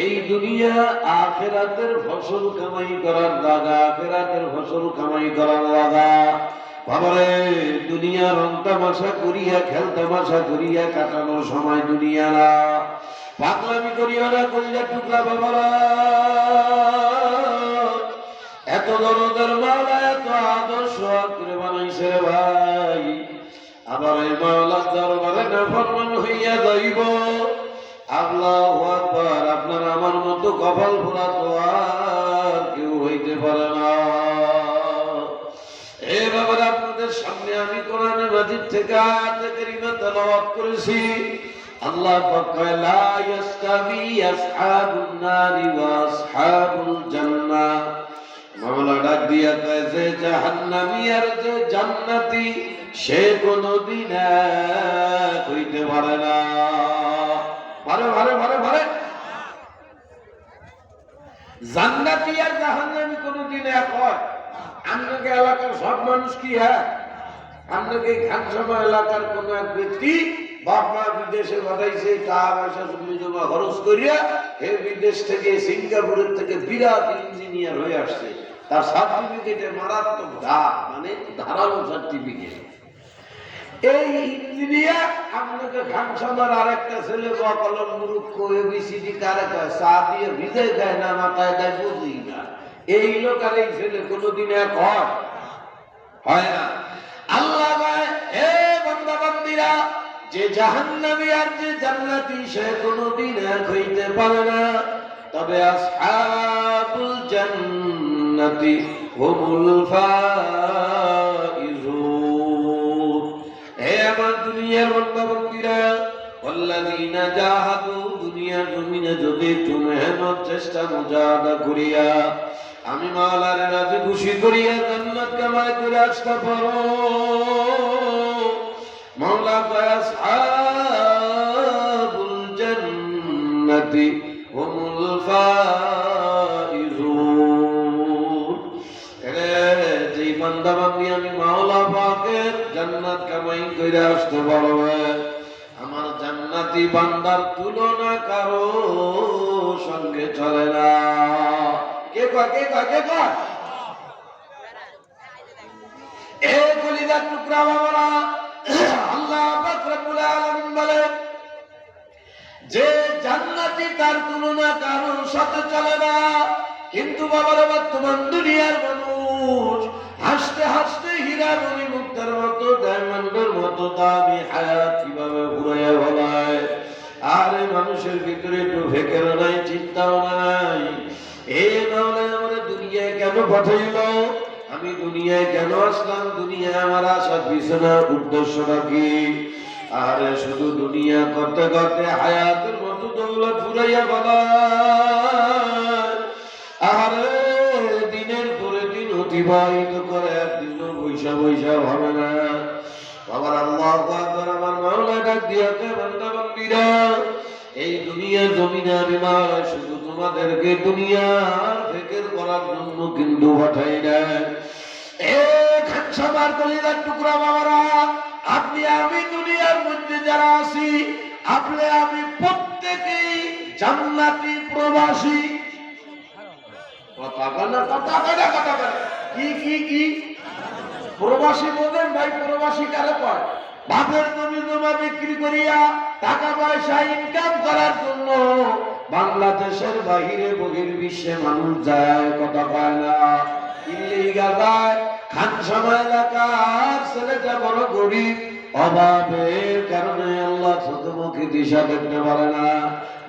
এই দুনিয়া আখিরাতের ফসল কামাই করার জায়গা, আখিরাতের ফসল কামাই করার জায়গা। বাবারে, দুনিয়া রং তামাশা করিয়া খেল তামাশা করিয়া কাটানোর সময় দুনিয়া না। পাগলামি করিয়া না, কলিজার টুকরা বাবারা। এত দরদের মাওলা, এত আদর্শ করে বানাইছে রে ভাই। আবার এই মাওলার দরবারে নাফরমান হইয়া যাইব। আল্লাহু আকবার। আপনার আমার মতো কপাল পোড়া তো আর কেউ হইতে পারে না। এ বাবার, আপনাদের সামনে আমি কোরআনে মাজিদ থেকে আয়াতে কারিমা তেলাওয়াত করেছি। আল্লাহ পাক কয়, লা ইয়াসতাবি আসহাবুন নারি ওয়া আসহাবুল জান্নাহ। মাওলা ডাক দিয়া কয় যে জাহান্নামী আর যে জান্নাতি সে কোনদিন এক হইতে পারে না। ভারে ভারে ভারে ভারে। জান্নাতি আর জাহান্নামী কোনদিন এক হয়? আপনাকে এলাকার সব মানুষ কি হয়? আপনাকে খানসামা এলাকার কোন এক ব্যক্তি বাপমা বিদেশে পাঠাইছে, টাকা পয়সা জমি জমা খরচ করিয়া হে বিদেশ থেকে সিঙ্গাপুরের থেকে বিরাট ইঞ্জিনিয়ার হয়ে আসছে। তার সার্টিফিকেটে মারাত্মক মানে ধারালো সার্টিফিকেট। এই ইঞ্জিনিয়ার আপনাকে খানসামার আরেকটা ছেলে বা কলম মূর্খ এবিসিডি কারে কয়, চা দিয়ে ভিজে দেয় না, মাথায় দেয় বুঝি না। এই লোক আর এই ছেলে কোনদিন এক হয় না। আল্লাহ কয়, হে বান্দা বান্দীরা, যে জাহান্নামী আর যে জান্নাতি সে কোনদিন এক হইতে পারে না। তবে আসহাবুল জান্নাতি হুমুল ফাইজুন। হে আমার দুনিয়ার বান্দা বান্দীরা, ওয়াল্লাযীনা জাহাদু, দুনিয়ার জমিনে যদি একটু মেহনত চেষ্টা মুজাহাদা করিয়া আমি মাওলার রাজি খুশি করিয়া জান্নাত কামাই করে আসতে পারো। মাওলা কয়, আসহাবুল জান্নাতি হুমুল ফাইজুন। যে বান্দা বান্দি আমি মাওলা পাকের জান্নাত কামাই করে আসতে পারবে, আমার জান্নাতি বান্দার তুলনা কারো সঙ্গে চলে না। কে কয় কে কয় কে কয়? এ কলিজার টুকরা বাবারা, আল্লাহ পাক রব্বুল আলামিন বলেন যে জান্নাতি তার তুলনা কারোর সাথে চলে না। কিন্তু বাবারা, বর্তমান দুনিয়ার মানুষ হাসতে হাসতে হীরা মণি মুক্তার মতো ডায়মন্ডের মতো দামি হায়াত কিভাবে ঘুরাইয়া বলায়। আর মানুষের ভিতরে একটু ফেকের নাই, চিন্তাও নাই। এই মাওলানা আমার দুনিয়ায় কেন পাঠাইল, আমি দুনিয়ায় কেন আসলাম, দুনিয়ায় আমার আসার পিছনে উদ্দেশ্যটা কি? আরে শুধু দুনিয়া করতে করতে হায়াতের মতো দৌলত ফুরাইয়া বলায়। আরে দিনের পরে দিন অতিবাহিত করে, একদিনও বৈশা বৈশা হবে না। বাবার আল্লাহু আকবার। আমার মাওলা ডাক দিয়া কয়, বান্দা বান্দীরা, এই দুনিয়ার জমিনে আমি মাওলা শুধু তোমাদেরকে দুনিয়ার ফিকির করার জন্য কিন্তু পাঠাই নাই। এ খানসামার কলিজার টুকরা বাবারা, আপনি আমি দুনিয়ার মধ্যে যারা আছি, আপনি আমি প্রত্যেকেই জান্নাতি প্রবাসী। কথা বলে কথা বলে কথা বলে কি কি কি প্রবাসী বলেন ভাই? প্রবাসী কারে কয়? বাপের জমি জমা বিক্রি করিয়া টাকা পয়সা ইনকাম করার জন্য বাংলাদেশের বাহিরে বহির্বিশ্বে মানুষ যায়, কথা পায় না। ইল্লিগা যায়। খানসামা এলাকার ছেলেটা বড় গরিব, অভাবের কারণে আল্লাহ চোখে দিশা দেখতে পারে না।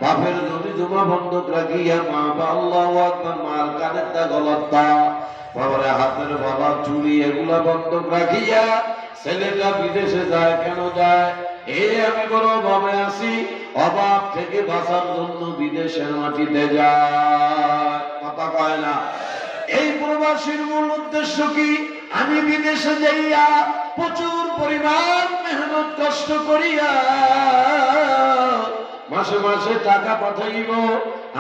বাপের জমি জমা বন্ধক রাখিয়া মা বা আল্লাহু আকবার, মার কানের তা গলার তা বাবার হাতের বাবা চুরি এগুলা বন্ধক রাখিয়া ছেলেটা বিদেশে যায়। কেন যায়? আমি বড় অভাবে আছি, অভাব থেকে বাঁচার জন্য বিদেশের মাটিতে যায়, কথা কয় না। এই প্রবাসীর মূল উদ্দেশ্য কি? আমি বিদেশে যাইয়া প্রচুর পরিমাণ মেহনত কষ্ট করিয়া মাসে মাসে টাকা পাঠাইব।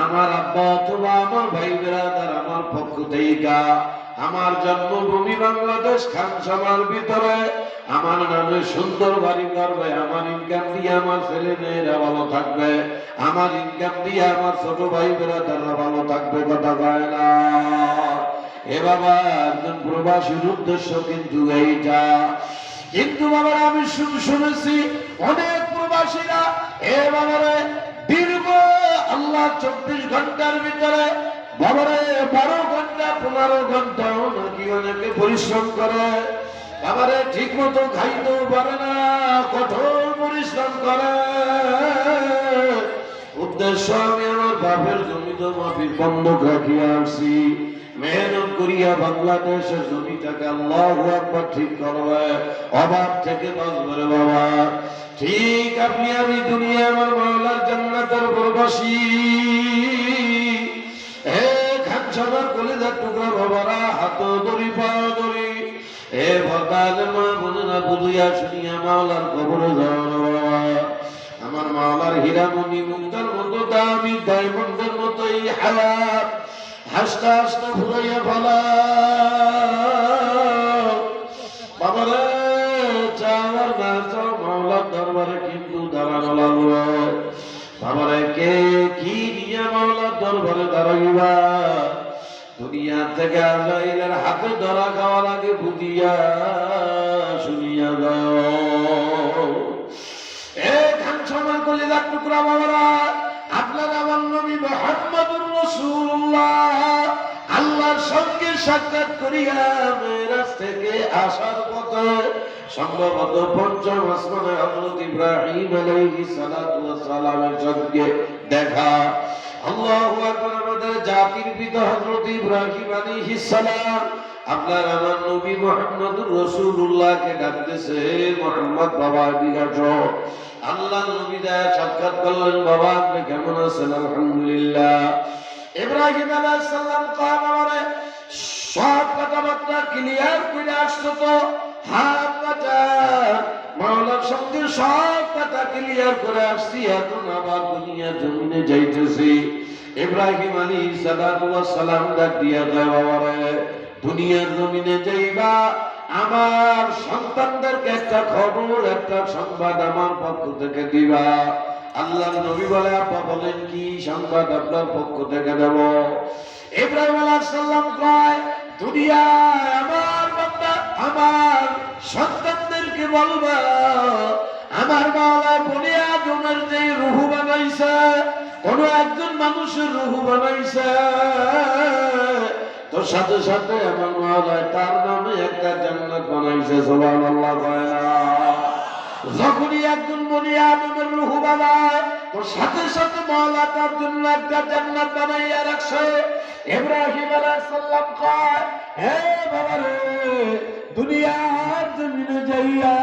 আমার আব্বা অথবা আমার ভাই বেরাদার আমার পক্ষ থেকে আমার জন্মভূমি বাংলাদেশ খানসামার ভিতরে আমার নামে সুন্দর বাড়ি করবে, আমার ইনকাম দিয়ে আমার ছেলে মেয়েরা ভালো থাকবে, আমার ইনকাম দিয়ে আমার ছোট ভাই বেরাদাররা ভালো থাকবে, কথা কয় না। এ বাবা, একজন প্রবাসীর উদ্দেশ্য কিন্তু এইটা। কিন্তু বাবারা আমি শুনেছি অনেক প্রবাসীরা এ বাবারে দীর্ঘ আল্লাহ 24 ঘন্টার ভিতরে বাবারে 12 ঘন্টা 15 ঘন্টাও নাকি অনেকে পরিশ্রম করে, বাবারে ঠিক মতো খাইতেও পারে না, কঠোর পরিশ্রম করে। উদ্দেশ্য আমি আমার বাপের জমি তো মাফিক বন্ধক রাখিয়া আসছি, মেহনত করিয়া বাংলাদেশের জমিটাকে আল্লাহু আকবার ঠিক করবে, অভাব থেকে বাঁচবে বাবা। ঠিক আপনি আমি দুনিয়া আমার মাওলার জান্নাতের প্রবাসী। হে খানসামার কলিজার টুকরা বাবারা, হাত ধরি পা ধরি, হে ভক্তাদ মা বোনেরা, বুঝিয়া শুনিয়া মাওলার কবরে যাও বাবা। আমার মাওলার হীরামণি মুক্তার মতো দামি ডায়মন্ডের মতো এই হায়াত হাসতে হাসতে ফুরাইয়া ফেলা বাবারে। চাওয়ার না চাও মাওলার দরবারে কিন্তু দাঁড়ানো লাগবে বাবারে। কে কি নিয়ে মাওলার দরবারে দাঁড়াইবা? দুনিয়া থেকে আজাইলের হাতে ধরা খাওয়ার আগে বুঝিয়া শুনিয়া যাও। এ খানসামার কলিজার টুকরা বাবারা, আপনার আমার নবী মুহাম্মদুর রাসূলুল্লাহ আল্লাহর সঙ্গে সাক্ষাৎ করিয়া মেরাজ থেকে আসার পথে সম্ভবত পঞ্চম আসমানে হযরত ইব্রাহিম আলাইহিস সালাতু ওয়াস সালামের সঙ্গে দেখা। আল্লাহু আকবার। আমাদের জাতির পিতা হযরত ইব্রাহিম আলাইহিস সালাম আপনার আমার নবী মুহাম্মদুর রাসূলুল্লাহকে ডাকতেছে, মুহাম্মদ বাবা এদিকে আসো। আল্লাহ নবী যায় সাক্ষাৎ করলেন, বাবা আপনি কেমন আছেন? আলহামদুলিল্লাহ। ইব্রাহিম আলাইহিস সালাম কামারে সব কথাবার্তা ক্লিয়ার করে আসতো তো, হাত পাটা মাওলার সঙ্গে সব কথা ক্লিয়ার করে আসছি, এখন আবার দুনিয়া জমিনে যাইতেছি। ইব্রাহিম আলাইহিস সালাম ডাক দিয়া কয়, বাবারে দুনিয়ার জমিনে যাইবা, আমার সন্তানদেরকে একটা খবর একটা সংবাদ আমার পক্ষ থেকে দিবা। আল্লাহর নবী বলে, আপা বলেন কি সংবাদ আপনার পক্ষ থেকে দেব? ইব্রাহিম আলাইহিস সালাম কয়, দুনিয়ায় আমার বান্দা আমার সন্তানদেরকে বলবা, আমার মাওলা বনি আদমের যে রূহ বানাইছে, কোন একজন মানুষের রূহ বানাইছে, তো সাথে সাথে আমার মাওলা তার নামে একটা জান্নাত বানাইছে। সুবহানাল্লাহ কয় না? যখনই একজন বনি আদমের রূহ বানায়, তো সাথে সাথে মাওলা তার জন্য একটা জান্নাত বানাইয়া রাখছে। ইব্রাহিম আলাইহিস সালাম কয়, হে বাবারে দুনিয়ার জমিনে যাইয়া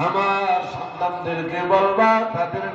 আমার সন্তানদেরকে বলবা তাদের